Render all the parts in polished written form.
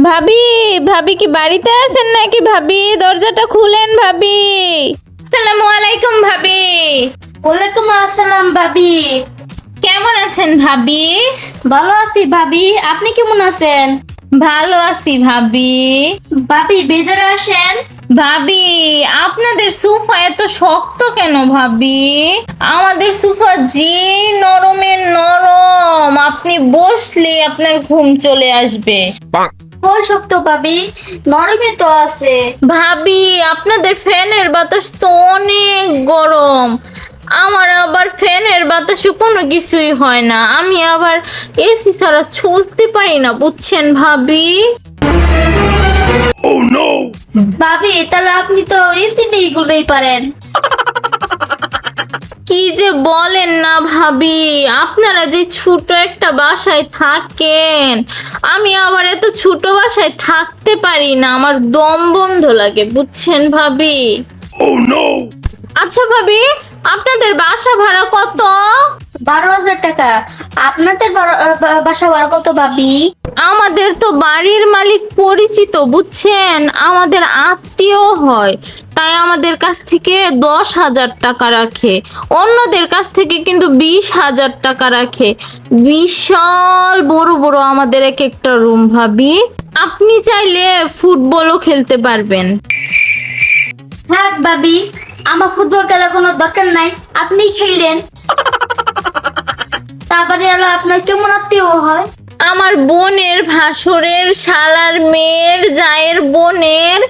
ভাবি, ভাবি কি বাড়িতে আছেন নাকি ভাবি? দরজাটা খুলেন ভাবি। আসসালামু আলাইকুম ভাবি। ওয়ালাইকুম আসসালাম ভাবি। কেমন আছেন ভাবি? ভালো আছি ভাবি, আপনি কেমন আছেন? ভালো আছি ভাবি। ভাবি ভেতরে আসেন। ভাবি, আপনাদের সোফা এত শক্ত কেন ভাবি? আমাদের সোফা যে নরমের নরম, আপনি বসলে আপনার ঘুম চলে আসবে। কোন শক্ত ভাবি, নরমই তো আছে। ভাবি, আপনাদের ফ্যানের বাতাস তো অনেক গরম। আমার আবার ফ্যানের বাতাসে কোনো কিছুই হয় না। আমি আবার এসি ছাড়া চলতে পারি না, বুঝছেন ভাবি? ভাবি তাহলে আপনি তো এসি নিয়ে গুলোই পারেন। কি যে বলেন না ভাবি, আপনারা যে ছোট একটা বাসায় থাকেন, আমি আবার এত ছোট বাসায় থাকতে পারি না, আমার দম বন্ধ লাগে, বুঝছেন ভাবি? আচ্ছা ভাবি, আপনাদের বাসা ভাড়া কত? 12,000 টাকা। আপনাদের বাসা ভাড়া কত ভাবি? আমাদের তো বাড়ির মালিক পরিচিত, বুঝছেন, আমাদের আত্মীয় হয়, তাই আমাদের কাছ থেকে 10,000 টাকা রাখে। অন্যদের কাছ থেকে কিন্তু 20,000 টাকা রাখে। বিশাল বড় বড় আমাদের এক একটা রুম ভাবি। আপনি চাইলে ফুটবলও খেলতে পারবেন। থাক ভাবি, আমার ফুটবল খেলার কোনো দরকার নাই, আপনিই খেলেন। তারপরে হলো আপনার কেমন আত্মীয় হয়? আমার বোনের ভাসুরের শালার মেয়ের জায়ের বোনের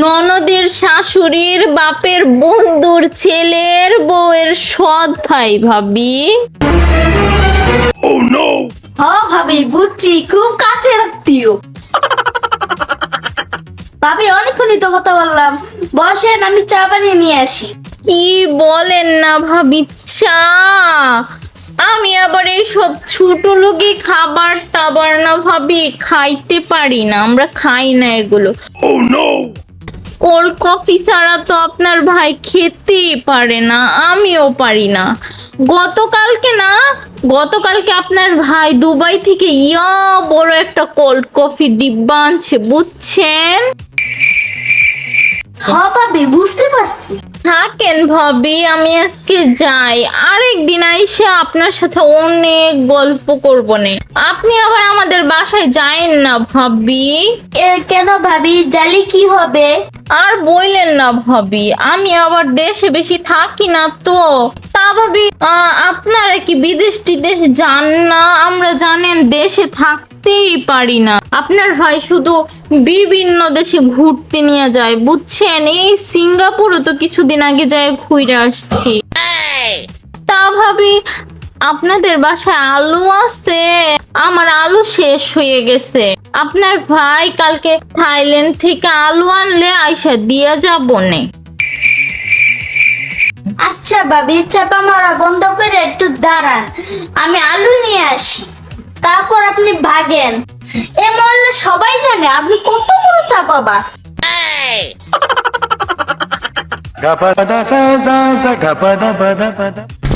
ননদের শাশুড়ির বাপের বন্ধুর ছেলের বউয়ের সৎ ভাই ভাবি। ভাবি বুঝছি, খুব কাছের আত্মীয়। ভাবি অনেকক্ষণই তো কথা বললাম, বসেন আমি চা বানিয়ে নিয়ে আসি। কি বলেন না ভাবি, চা? আমি আবার এইসব ছোট লোকই খাবার টাবার না ভাবি, খাইতে পারি না, আমরা খাই না এগুলো। কোল্ড কফি ছাড়া তো আপনার ভাই খেতেই পারে না, আমিও পারি না। গতকালকে আপনার ভাই দুবাই থেকে বড় একটা কোল্ড কফি ডিব্বা আনছে, বুঝছেন? ভাবি বুঝতে পারছি। থাকেন ভাবি, আমি আজকে যাই, আরেকদিন আইসা আপনার সাথে অনেক গল্প করবো নে। আপনি আবার আমাদের বাসায় যায়েন না ভাবি। কেন ভাবি, জালি কি হবে? আর বললেন না ভাবি, আমি আবার দেশে বেশি থাকি না তো। তা ভাবি, আপনারা কি বিদেশ টিদেশ যান না? আমরা জানেন দেশে থাকতেই পারি না। আপনার ভাই শুধু বিভিন্ন দেশে ঘুরতে নিয়ে যায়, বুঝছেন? এই সিঙ্গাপুরও তো কিছুদিন আগে যায় ঘুরে আসছি। তা ভাবি, আপনাদের বাসায় আলু আছে? আমার আলু শেষ হয়ে গেছে। আপনার ভাই কালকে থাইল্যান্ড থেকে আলু আনলে আইসা দিয়া যাবো নে। আচ্ছা ভাবি, চাপা মারা বন্ধ করে একটু দাঁড়ান, আমি আলু নিয়ে আসি, তারপর আপনি ভাগেন। এ মহল্লা সবাই জানে আপনি কত বড় চাপাবাজ।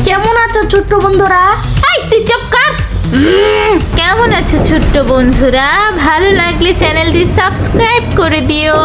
কেমন আছো ছোট্ট বন্ধুরা? এই তুই চুপ কর। কেমন আছো ছোট্ট বন্ধুরা? ভালো লাগলে চ্যানেলটি সাবস্ক্রাইব করে দিও।